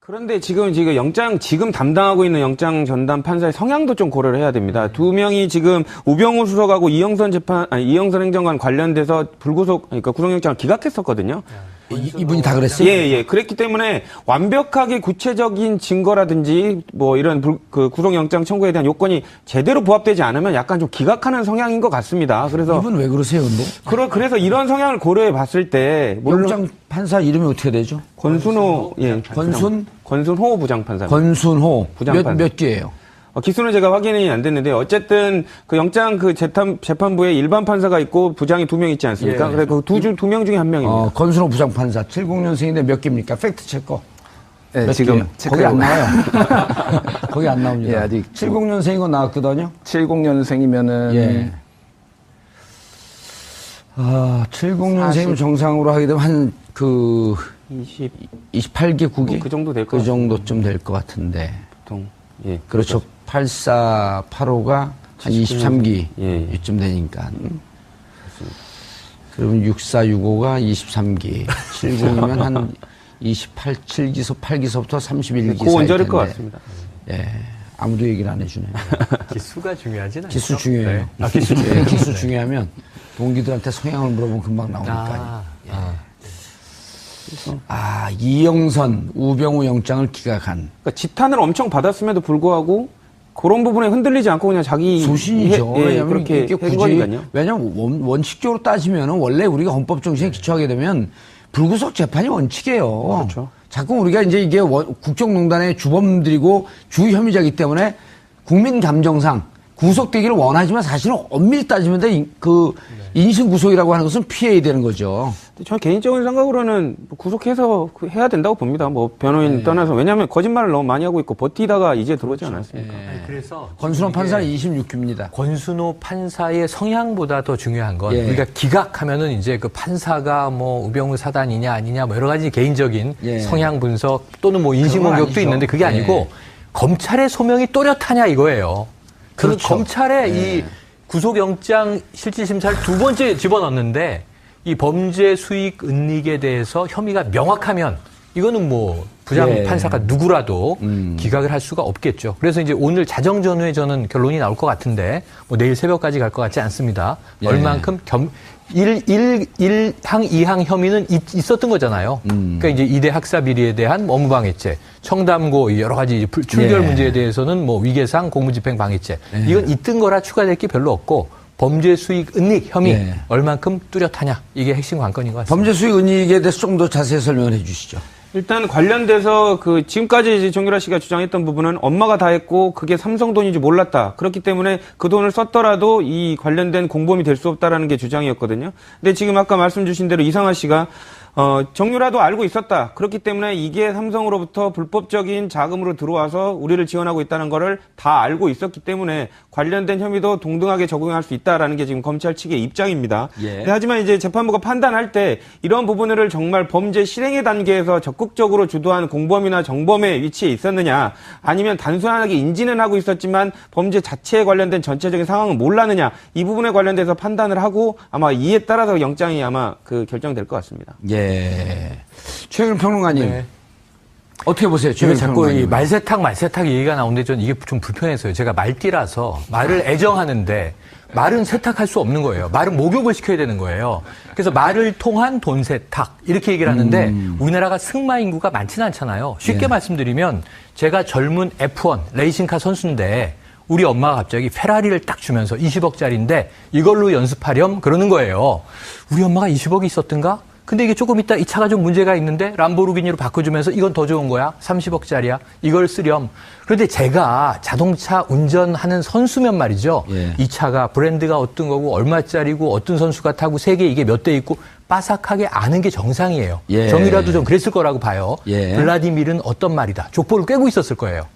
그런데 지금 지금 담당하고 있는 영장 전담 판사의 성향도 좀 고려를 해야 됩니다. 두 명이 지금 우병우 수석하고 이영선 행정관 관련돼서 그러니까 구속영장을 기각했었거든요. 이분이 다 그랬어요? 예. 그랬기 때문에 완벽하게 구체적인 증거라든지 뭐 이런 구속영장 청구에 대한 요건이 제대로 부합되지 않으면 약간 좀 기각하는 성향인 것 같습니다. 그래서 이분 왜 그러세요, 근데? 그래서 이런 성향을 고려해 봤을 때 영장 판사 이름이 어떻게 되죠? 권순호 권순호 부장판사. 권순호 부장판사. 몇 개예요? 기수는 제가 확인이 안 됐는데 어쨌든 그 영장 재판부에 일반 판사가 있고 부장이 2명 있지 않습니까? 그래서 그 두 명 중에 한 명입니다. 권순호 부장판사 70년생인데 몇 개입니까? 팩트 체크. 네, 지금 거기 안 나와요. 거기 안 나옵니다. 예, 아직 70년생인 건 나왔거든요. 70년생이면은 예. 70년생이면 정상으로 하게 되면 한 28개, 9개? 그 정도 될 것 그 정도쯤 될 것 같은데. 보통. 예. 그렇죠. 84, 85가 한 23기 예. 이쯤 되니까. 그러면 64, 65가 23기. 70이면 한 28, 7기서 31기 그 원절일 것 같습니다. 예. 아무도 얘기를 안 해주네요. 기수가 중요하진 않죠. 기수 중요해요. 네. 기수 예, 기수 중요하면 동기들한테 성향을 물어보면 금방 나오니까요. 이영선, 우병우 영장을 기각한. 그러니까 지탄을 엄청 받았음에도 불구하고 그런 부분에 흔들리지 않고 그냥 자기 소신이죠. 왜냐하면 그렇게 이게 한 거니까요. 왜냐하면 원칙적으로 따지면 원래 우리가 헌법 정신에 기초하게 되면 불구속 재판이 원칙이에요. 그렇죠. 자꾸 우리가 이제 이게 국정농단의 주범들이고 주 혐의자이기 때문에 국민 감정상 구속되기를 원하지만 사실은 엄밀히 따지면 인신 구속이라고 하는 것은 피해야 되는 거죠. 저는 개인적인 생각으로는 구속해서 해야 된다고 봅니다. 뭐 변호인 떠나서. 왜냐하면 거짓말을 너무 많이 하고 있고 버티다가 이제 들어오지 않았습니까? 그래서 권순호 판사는 26기입니다. 권순호 판사의 성향보다 더 중요한 건 예. 우리가 기각하면은 이제 그 판사가 뭐 우병우 사단이냐 아니냐 뭐 여러 가지 개인적인 성향 분석 또는 뭐 인신 공격도 있는데 그게 아니고 검찰의 소명이 또렷하냐 이거예요. 그렇죠. 검찰의 이 구속영장 실질심사를 2번째 집어넣는데 이 범죄 수익 은닉에 대해서 혐의가 명확하면 이거는 뭐 부장 판사가 누구라도 기각을 할 수가 없겠죠. 그래서 이제 오늘 자정 전후에 저는 결론이 나올 것 같은데 뭐 내일 새벽까지 갈 것 같지 않습니다. 얼만큼 1항, 2항 혐의는 있었던 거잖아요. 그러니까 이제 이대 학사 비리에 대한 업무방해죄, 청담고 여러 가지 출결 문제에 대해서는 뭐 위계상 공무집행 방해죄. 이건 있던 거라 추가될 게 별로 없고 범죄 수익 은닉 혐의 얼만큼 뚜렷하냐. 이게 핵심 관건인 것 같습니다. 범죄 수익 은닉에 대해서 좀 더 자세히 설명을 해 주시죠. 일단 관련돼서 지금까지 이제 정유라 씨가 주장했던 부분은 엄마가 다 했고 그게 삼성 돈인지 몰랐다. 그렇기 때문에 그 돈을 썼더라도 이 관련된 공범이 될 수 없다라는 게 주장이었거든요. 근데 지금 아까 말씀 주신 대로 이상하 씨가 정유라도 알고 있었다. 그렇기 때문에 이게 삼성으로부터 불법적인 자금으로 들어와서 우리를 지원하고 있다는 거를 다 알고 있었기 때문에 관련된 혐의도 동등하게 적용할 수 있다라는 게 지금 검찰 측의 입장입니다. 하지만 이제 재판부가 판단할 때 이런 부분을 정말 범죄 실행의 단계에서 적극적으로 주도한 공범이나 정범의 위치에 있었느냐 아니면 단순하게 인지는 하고 있었지만 범죄 자체에 관련된 전체적인 상황은 몰랐느냐 이 부분에 관련돼서 판단을 하고 아마 이에 따라서 영장이 아마 결정될 것 같습니다. 최영일 평론가님. 어떻게 보세요? 자꾸 이 말세탁 얘기가 나오는데 저는 이게 좀 불편해서요. 제가 말띠라서 말을 애정하는데 말은 세탁할 수 없는 거예요. 말은 목욕을 시켜야 되는 거예요. 그래서 말을 통한 돈 세탁 이렇게 얘기를 하는데 우리나라가 승마 인구가 많지는 않잖아요. 쉽게 말씀드리면 제가 젊은 F1 레이싱카 선수인데 우리 엄마가 갑자기 페라리를 딱 주면서 20억짜리인데 이걸로 연습하렴 그러는 거예요. 우리 엄마가 20억이 있었던가? 근데 이게 조금 있다 이 차가 좀 문제가 있는데 람보르기니로 바꿔주면서 이건 더 좋은 거야. 30억짜리야. 이걸 쓰렴. 그런데 제가 자동차 운전하는 선수면 말이죠. 이 차가 브랜드가 어떤 거고 얼마짜리고 어떤 선수가 타고 세계 이게 몇 대 있고 빠삭하게 아는 게 정상이에요. 정이라도 좀 그랬을 거라고 봐요. 블라디밀은 어떤 말이다. 족보를 꿰고 있었을 거예요.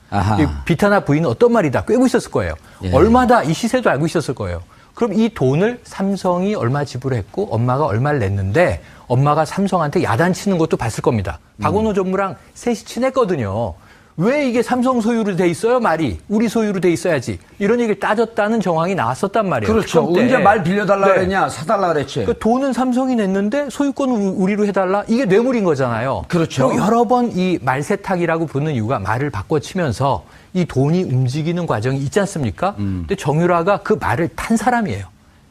비타나 부인은 어떤 말이다. 꿰고 있었을 거예요. 얼마다 이 시세도 알고 있었을 거예요. 그럼 이 돈을 삼성이 얼마 지불했고 엄마가 얼마를 냈는데 엄마가 삼성한테 야단치는 것도 봤을 겁니다. 박원호 전무랑 셋이 친했거든요. 왜 이게 삼성 소유로 돼 있어요? 말이 우리 소유로 돼 있어야지. 이런 얘기를 따졌다는 정황이 나왔었단 말이에요. 그렇죠. 특검 때. 언제 말 빌려달라 네. 그랬냐, 사달라 그랬지. 그 돈은 삼성이 냈는데 소유권은 우리로 해달라? 이게 뇌물인 거잖아요. 그렇죠. 그리고 여러 번 이 말세탁이라고 부르는 이유가 말을 바꿔치면서 이 돈이 움직이는 과정이 있지 않습니까? 근데 정유라가 그 말을 탄 사람이에요.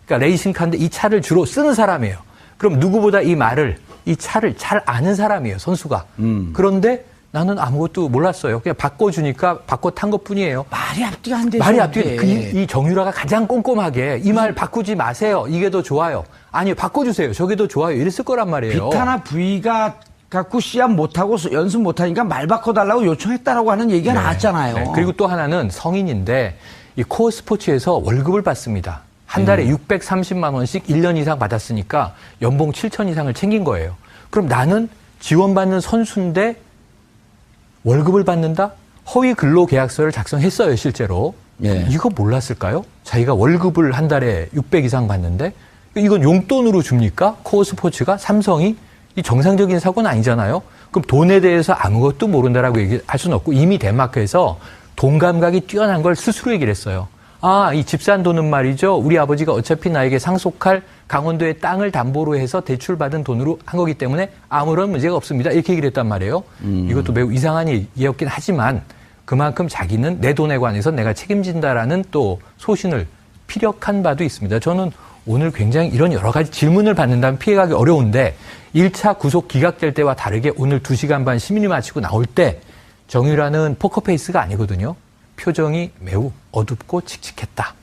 그러니까 레이싱카인데 이 차를 주로 쓰는 사람이에요. 그럼 누구보다 이 차를 잘 아는 사람이에요, 선수가. 그런데 나는 아무것도 몰랐어요. 그냥 바꿔주니까 바꿔 탄 것뿐이에요. 말이 앞뒤가 안 되죠. 말이 앞뒤가 이 정유라가 가장 꼼꼼하게 이 말 바꾸지 마세요. 이게 더 좋아요. 아니요, 바꿔주세요. 저게 더 좋아요. 이랬을 거란 말이에요. 비타나 V가 갖고 시합 못하고 연습 못하니까 말 바꿔달라고 요청했다라고 하는 얘기가 나왔잖아요. 네. 그리고 또 하나는 성인인데 이 코어 스포츠에서 월급을 받습니다. 한 달에 630만 원씩 1년 이상 받았으니까 연봉 7천 이상을 챙긴 거예요. 그럼 나는 지원받는 선수인데 월급을 받는다? 허위 근로계약서를 작성했어요, 실제로. 예. 이거 몰랐을까요? 자기가 월급을 한 달에 600 이상 받는데 이건 용돈으로 줍니까? 코어 스포츠가? 삼성이? 이 정상적인 사고는 아니잖아요. 그럼 돈에 대해서 아무것도 모른다라고 얘기할 수는 없고 이미 덴마크에서 돈 감각이 뛰어난 걸 스스로 얘기를 했어요. 아, 이 집산 돈은 말이죠. 우리 아버지가 어차피 나에게 상속할 강원도의 땅을 담보로 해서 대출받은 돈으로 한 거기 때문에 아무런 문제가 없습니다. 이렇게 얘기를 했단 말이에요. 이것도 매우 이상한 얘기였긴 하지만 그만큼 자기는 내 돈에 관해서 내가 책임진다라는 또 소신을 피력한 바도 있습니다. 저는 오늘 굉장히 이런 여러 가지 질문을 받는다면 피해가기 어려운데 1차 구속 기각될 때와 다르게 오늘 2시간 반 심의 마치고 나올 때 정유라는 포커페이스가 아니거든요. 표정이 매우 어둡고 칙칙했다.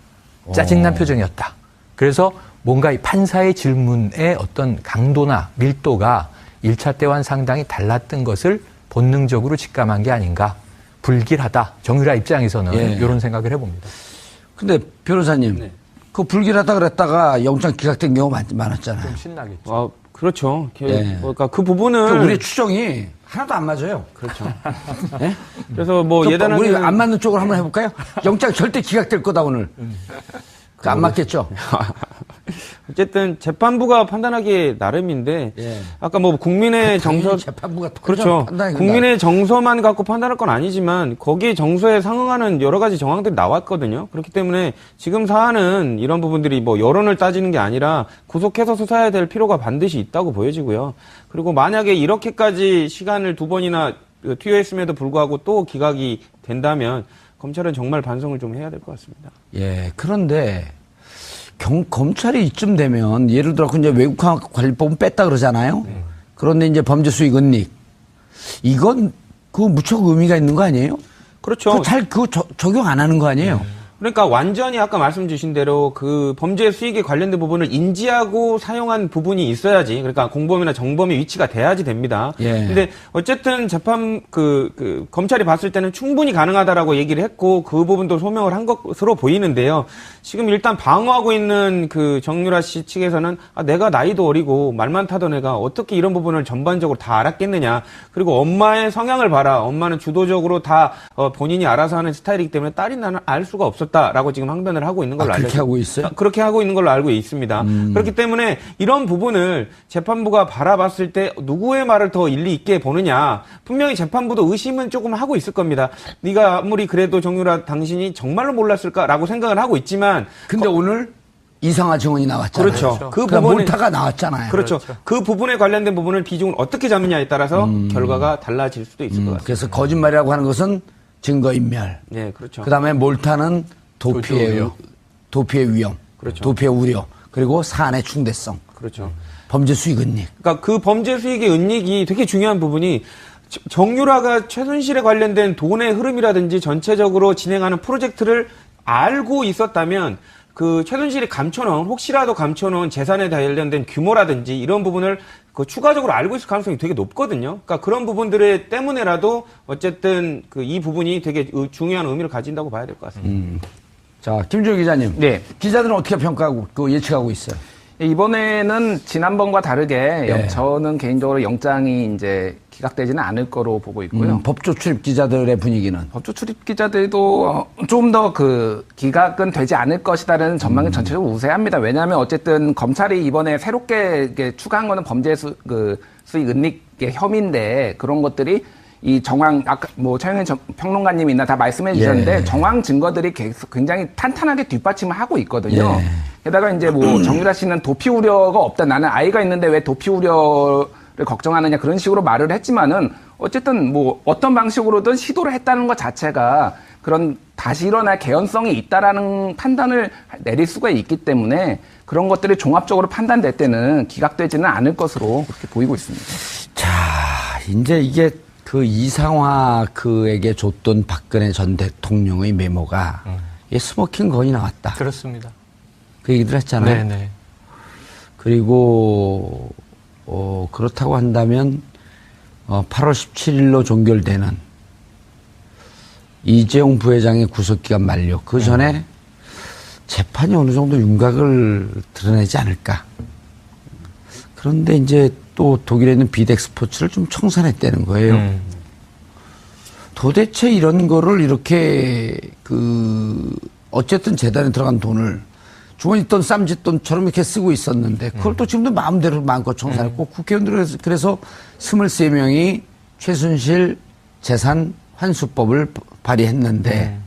짜증난 표정이었다. 그래서 뭔가 이 판사의 질문의 어떤 강도나 밀도가 1차 때와는 상당히 달랐던 것을 본능적으로 직감한 게 아닌가. 불길하다. 정유라 입장에서는 이런 생각을 해봅니다. 근데 변호사님, 그 불길하다 그랬다가 영장 기각된 경우가 많았잖아요. 좀 신나겠죠. 아, 그렇죠. 예. 그러니까 그 부분은 우리의 추정이 하나도 안 맞아요. 그렇죠. 예? 그래서 뭐 예단하는 우리 안 맞는 쪽으로 한번 해볼까요? 영장 절대 기각될 거다 오늘. 안 맞겠죠? 어쨌든 재판부가 판단하기에 나름인데 예. 아까 뭐 국민의 정서 재판부가 그렇죠. 판단이 국민의 정서만 갖고 판단할 건 아니지만 거기에 정서에 상응하는 여러 가지 정황들이 나왔거든요. 그렇기 때문에 지금 사안은 이런 부분들이 뭐 여론을 따지는 게 아니라 구속해서 수사해야 될 필요가 반드시 있다고 보여지고요. 그리고 만약에 이렇게까지 시간을 2번이나 투여했음에도 불구하고 또 기각이 된다면 검찰은 정말 반성을 좀 해야 될 것 같습니다. 예, 그런데 검찰이 이쯤 되면 예를 들어 이제 외국화 관리법은 뺐다 그러잖아요. 그런데 이제 범죄 수익 은닉 이건 그 무척 의미가 있는 거 아니에요? 그렇죠. 그거 적용 안 하는 거 아니에요? 그러니까 완전히 아까 말씀 주신 대로 그 범죄 수익에 관련된 부분을 인지하고 사용한 부분이 있어야지. 그러니까 공범이나 정범의 위치가 돼야지 됩니다. 예. 근데 어쨌든 재판 검찰이 봤을 때는 충분히 가능하다라고 얘기를 했고 그 부분도 소명을 한 것으로 보이는데요. 지금 일단 방어하고 있는 그 정유라 씨 측에서는 내가 나이도 어리고 말만 타던 애가 어떻게 이런 부분을 전반적으로 다 알았겠느냐. 그리고 엄마의 성향을 봐라. 엄마는 주도적으로 다 본인이 알아서 하는 스타일이기 때문에 딸이 나는 알 수가 없었다라고 지금 항변을 하고 있는 걸로 알고 그렇게 하고 있어요? 그렇게 하고 있는 걸로 알고 있습니다. 그렇기 때문에 이런 부분을 재판부가 바라봤을 때 누구의 말을 더 일리 있게 보느냐. 분명히 재판부도 의심은 조금 하고 있을 겁니다. 네가 아무리 그래도 정유라 당신이 정말로 몰랐을까라고 생각을 하고 있지만 근데 오늘 이상화 증언이 나왔잖아요. 그렇죠. 그 그러니까 부분은 몰타가 나왔잖아요. 그렇죠. 그 부분에 관련된 부분을 비중을 어떻게 잡느냐에 따라서 결과가 달라질 수도 있을 것 같습니다. 그래서 거짓말이라고 하는 것은 증거인멸. 네, 그렇죠. 그다음에 몰타는 도피의 위험, 그렇죠. 도피의 우려, 그리고 사안의 충대성, 그렇죠. 범죄 수익 은닉. 그러니까 그 범죄 수익의 은닉이 되게 중요한 부분이 정유라가 최순실에 관련된 돈의 흐름이라든지 전체적으로 진행하는 프로젝트를 알고 있었다면 그 최순실이 감춰놓은 혹시라도 감춰놓은 재산에 관련된 규모라든지 이런 부분을 그 추가적으로 알고 있을 가능성이 되게 높거든요. 그러니까 그런 부분들 때문에라도 어쨌든 그 이 부분이 되게 중요한 의미를 가진다고 봐야 될 것 같습니다. 자, 김준호 기자님. 네. 기자들은 어떻게 평가하고 예측하고 있어요? 이번에는 지난번과 다르게 예. 저는 개인적으로 영장이 이제 기각되지는 않을 거로 보고 있고요. 법조 출입 기자들의 분위기는 법조 출입 기자들도 좀 더 그 기각은 되지 않을 것이다라는 전망이 전체적으로 우세합니다. 왜냐하면 어쨌든 검찰이 이번에 새롭게 추가한 거는 범죄 수익 은닉의 혐의인데 그런 것들이 이 정황 아까 뭐 차영현 평론가님이나 다 말씀해 주셨는데 예. 정황 증거들이 굉장히 탄탄하게 뒷받침을 하고 있거든요. 예. 게다가 이제 뭐 정유라 씨는 도피 우려가 없다. 나는 아이가 있는데 왜 도피 우려를 걱정하느냐 그런 식으로 말을 했지만은 어쨌든 뭐 어떤 방식으로든 시도를 했다는 것 자체가 그런 다시 일어날 개연성이 있다라는 판단을 내릴 수가 있기 때문에 그런 것들이 종합적으로 판단될 때는 기각되지는 않을 것으로 그렇게 보이고 있습니다. 자, 이제 이게 그 이상화 그에게 줬던 박근혜 전 대통령의 메모가 이게 스모킹 건이 나왔다. 그렇습니다. 그 얘기들 했잖아요. 네네. 그리고 그렇다고 한다면 8월 17일로 종결되는 이재용 부회장의 구속기간 만료. 그 전에 재판이 어느 정도 윤곽을 드러내지 않을까. 그런데 이제 또 독일에 있는 비덱 스포츠를 좀 청산했다는 거예요. 도대체 이런 거를 이렇게 어쨌든 재단에 들어간 돈을 주머니 있던 쌈짓돈처럼 이렇게 쓰고 있었는데 그걸 또 지금도 마음대로 마음껏 청산했고 국회의원들은 그래서 23명이 최순실 재산 환수법을 발의했는데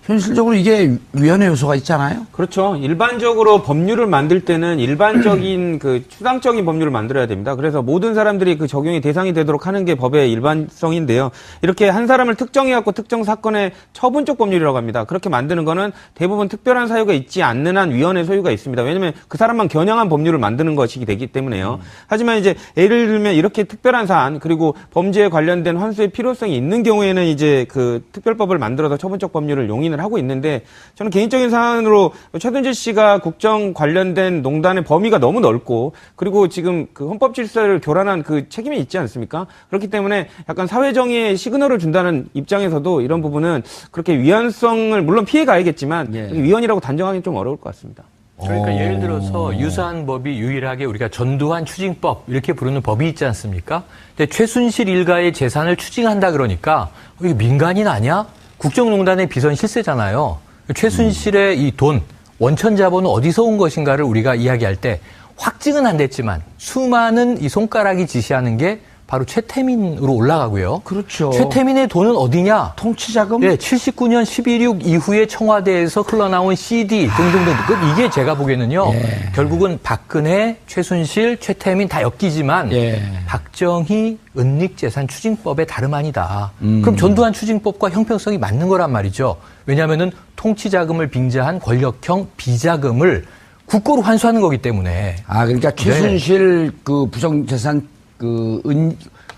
현실적으로 이게 위헌의 요소가 있잖아요. 그렇죠. 일반적으로 법률을 만들 때는 일반적인 그 추상적인 법률을 만들어야 됩니다. 그래서 모든 사람들이 그 적용이 대상이 되도록 하는 게 법의 일반성인데요. 이렇게 한 사람을 특정해갖고 특정 사건의 처분적 법률이라고 합니다. 그렇게 만드는 거는 대부분 특별한 사유가 있지 않는 한 위헌의 소유가 있습니다. 왜냐하면 그 사람만 겨냥한 법률을 만드는 것이기 되기 때문에요. 하지만 이제 예를 들면 이렇게 특별한 사안 그리고 범죄에 관련된 환수의 필요성이 있는 경우에는 이제 그 특별법을 만들어서 처분적 법률을 용인을 하고 있는데 저는 개인적인 사안으로 최순실 씨가 국정 관련된 농단의 범위가 너무 넓고 그리고 지금 그 헌법 질서를 교란한 그 책임이 있지 않습니까? 그렇기 때문에 약간 사회정의에 시그널을 준다는 입장에서도 이런 부분은 그렇게 위헌성을 물론 피해가야겠지만 예. 위헌이라고 단정하기는 좀 어려울 것 같습니다. 그러니까 예를 들어서 유사한 법이 유일하게 우리가 전두환 추징법 이렇게 부르는 법이 있지 않습니까? 근데 최순실 일가의 재산을 추징한다 그러니까 이게 민간인 아니야? 국정농단의 비선 실세잖아요. 최순실의 이 돈, 원천 자본은 어디서 온 것인가를 우리가 이야기할 때 확증은 안 됐지만 수많은 이 손가락이 지시하는 게 바로 최태민으로 올라가고요. 그렇죠. 최태민의 돈은 어디냐? 통치자금? 네, 79년 11.6 이후에 청와대에서 흘러나온 CD 등등등. 이게 제가 보기에는요. 예. 결국은 박근혜, 최순실, 최태민 다 엮이지만 예. 박정희 은닉재산 추징법의 다름 아니다. 그럼 전두환 추징법과 형평성이 맞는 거란 말이죠. 왜냐하면은 통치자금을 빙자한 권력형 비자금을 국고로 환수하는 거기 때문에. 아, 그러니까 최순실 그 부정재산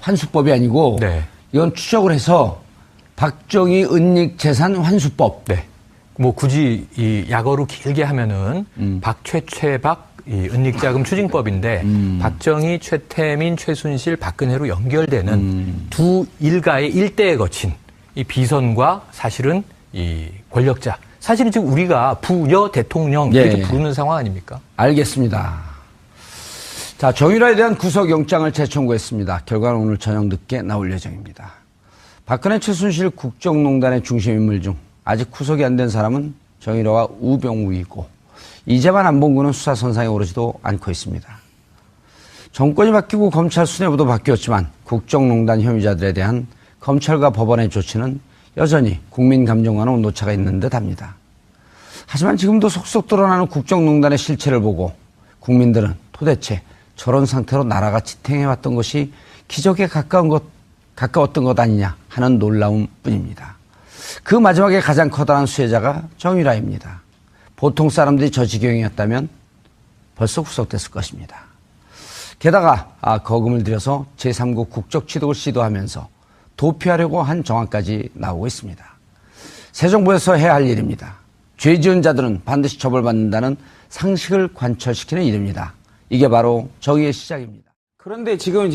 환수법이 아니고 네. 이건 추적을 해서 박정희 은닉 재산 환수법. 네. 뭐 굳이 이 약어로 길게 하면은 박최최박 이 은닉자금 추징법인데 박정희, 최태민, 최순실, 박근혜로 연결되는 두 일가의 일대에 거친 이 비선과 사실은 이 권력자. 사실은 지금 우리가 부여 대통령 이렇게 예. 부르는 상황 아닙니까? 알겠습니다. 자, 정유라에 대한 구속영장을 재청구했습니다. 결과는 오늘 저녁 늦게 나올 예정입니다. 박근혜 최순실 국정농단의 중심 인물 중 아직 구속이 안 된 사람은 정유라와 우병우이고 이재만 안봉구는 수사선상에 오르지도 않고 있습니다. 정권이 바뀌고 검찰 수뇌부도 바뀌었지만 국정농단 혐의자들에 대한 검찰과 법원의 조치는 여전히 국민 감정과는 온도차가 있는 듯합니다. 하지만 지금도 속속 드러나는 국정농단의 실체를 보고 국민들은 도대체 저런 상태로 나라가 지탱해왔던 것이 기적에 가까웠던 것 아니냐 하는 놀라움 뿐입니다. 그 마지막에 가장 커다란 수혜자가 정유라입니다. 보통 사람들이 저 지경이었다면 벌써 구속됐을 것입니다. 게다가 거금을 들여서 제3국 국적 취득을 시도하면서 도피하려고 한 정황까지 나오고 있습니다. 새 정부에서 해야 할 일입니다. 죄 지은 자들은 반드시 처벌받는다는 상식을 관철시키는 일입니다. 이게 바로 정의의 시작입니다. 그런데 지금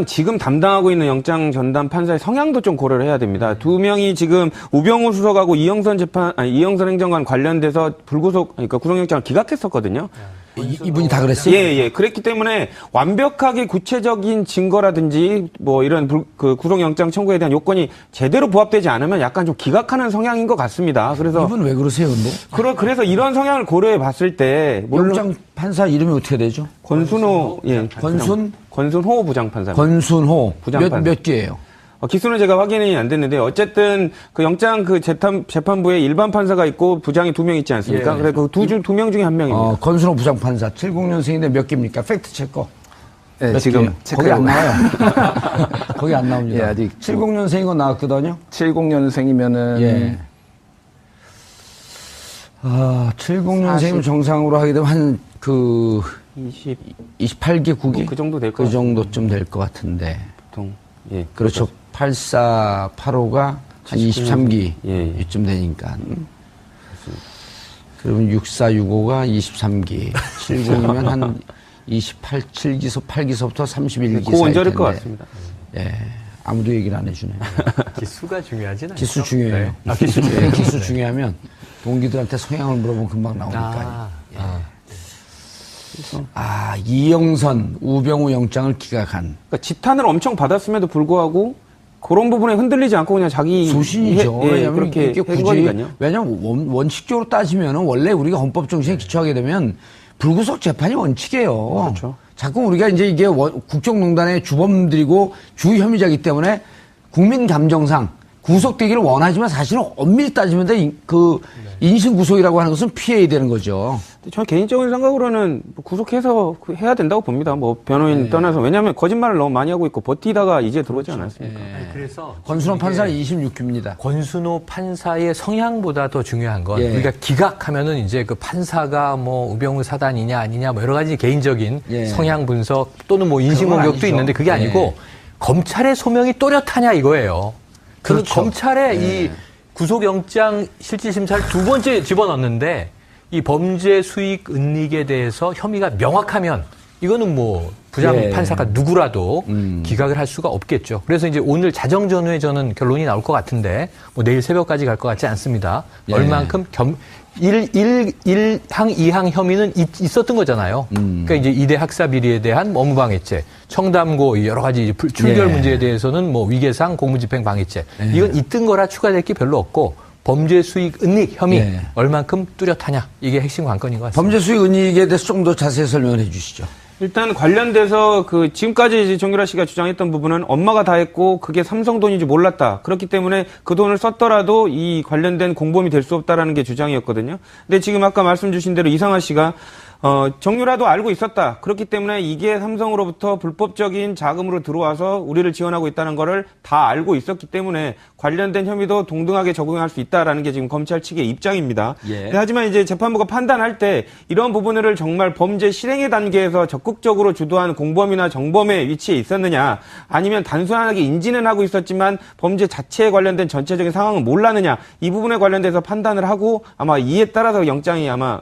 지금 담당하고 있는 영장 전담 판사의 성향도 좀 고려를 해야 됩니다. 두 명이 지금 우병우 수석하고 이영선 행정관 관련돼서 그러니까 구속영장을 기각했었거든요. 이분이 다 그랬어요? 예. 그랬기 때문에 완벽하게 구체적인 증거라든지 뭐 이런 그 구속영장 청구에 대한 요건이 제대로 부합되지 않으면 약간 좀 기각하는 성향인 것 같습니다. 그래서 이분 왜 그러세요, 근데? 그래서 이런 성향을 고려해 봤을 때 영장 판사 이름이 어떻게 되죠? 권순호 권순호 부장판사. 권순호 부장판사. 몇 개예요? 기수는 제가 확인이 안 됐는데 어쨌든 그 영장 그 재판부에 일반 판사가 있고 부장이 2명 있지 않습니까? 예. 그래서 그 2명 중에 1명입니다. 건순호 부장판사 70년생인데 몇 개입니까? 팩트 체커. 네, 몇 지금 개? 거기 안 나와요. 거기 안 예, 나옵니다. 아직 70년생인 건 나왔거든요. 70년생이면은 예. 70년생이면 정상으로 하게 되면 한 28개, 9개? 그 정도 될 것 그 같습니다. 정도쯤 될 것 같은데. 보통 예. 그렇죠. 84, 85가 한 23기 예, 예. 이쯤 되니까. 그러면 64, 65가 23기. 70이면 한 28, 7기소, 8기소부터 31기 그 사이 원절일 것 텐데. 같습니다. 예. 아무도 얘기를 안 해주네. 기수가 중요하진 않죠. 기수 중요해요. 네. 기수 예, 기수 중요하면 동기들한테 성향을 물어보면 금방 나오니까요. 이영선, 우병우 영장을 기각한. 그러니까 지탄을 엄청 받았음에도 불구하고 그런 부분에 흔들리지 않고 그냥 자기 소신이죠. 왜냐하면 그렇게 이게 한 굳이 거니까요. 왜냐하면 원칙적으로 따지면 원래 우리가 헌법 정신에 기초하게 되면 불구속 재판이 원칙이에요. 그렇죠. 자꾸 우리가 이제 이게 국정농단의 주범들이고 주 혐의자이기 때문에 국민 감정상 구속되기를 원하지만 사실은 엄밀히 따지면 그 인신 구속이라고 하는 것은 피해야 되는 거죠. 저는 개인적인 생각으로는 구속해서 해야 된다고 봅니다. 뭐 변호인 떠나서 왜냐하면 거짓말을 너무 많이 하고 있고 버티다가 이제 들어오지 않았습니까? 그래서 권순원 이게 판사는 26기입니다. 권순호 판사의 성향보다 더 중요한 건 예. 우리가 기각하면은 이제 그 판사가 뭐 우병우 사단이냐 아니냐 뭐 여러 가지 개인적인 예. 성향 분석 또는 뭐 인식 그건 공격도 아니죠. 있는데 그게 아니고 예. 검찰의 소명이 또렷하냐 이거예요. 그 그렇죠. 검찰의 이 구속영장 실질심사를 2번째 집어넣는데 이 범죄 수익 은닉에 대해서 혐의가 명확하면 이거는 뭐 부장 예. 판사가 누구라도 기각을 할 수가 없겠죠. 그래서 이제 오늘 자정 전후에 저는 결론이 나올 것 같은데 뭐 내일 새벽까지 갈 것 같지 않습니다. 예. 얼만큼 1항, 2항 혐의는 있었던 거잖아요. 그러니까 이제 이대 학사 비리에 대한 업무방해죄, 청담고 여러 가지 출결 예. 문제에 대해서는 뭐 위계상 공무집행 방해죄. 이건 있던 거라 추가될 게 별로 없고 범죄 수익 은닉 혐의 예. 얼만큼 뚜렷하냐 이게 핵심 관건인 것 같습니다. 범죄 수익 은닉에 대해서 좀 더 자세히 설명을 해 주시죠. 일단 관련돼서 그 지금까지 이제 정유라 씨가 주장했던 부분은 엄마가 다 했고 그게 삼성 돈인지 몰랐다. 그렇기 때문에 그 돈을 썼더라도 이 관련된 공범이 될 수 없다라는 게 주장이었거든요. 근데 지금 아까 말씀 주신 대로 이상하 씨가 정유라도 알고 있었다. 그렇기 때문에 이게 삼성으로부터 불법적인 자금으로 들어와서 우리를 지원하고 있다는 거를 다 알고 있었기 때문에 관련된 혐의도 동등하게 적용할 수 있다라는 게 지금 검찰 측의 입장입니다. 예. 하지만 이제 재판부가 판단할 때 이런 부분을 정말 범죄 실행의 단계에서 적극적으로 주도한 공범이나 정범의 위치에 있었느냐 아니면 단순하게 인지는 하고 있었지만 범죄 자체에 관련된 전체적인 상황은 몰랐느냐 이 부분에 관련돼서 판단을 하고 아마 이에 따라서 영장이 아마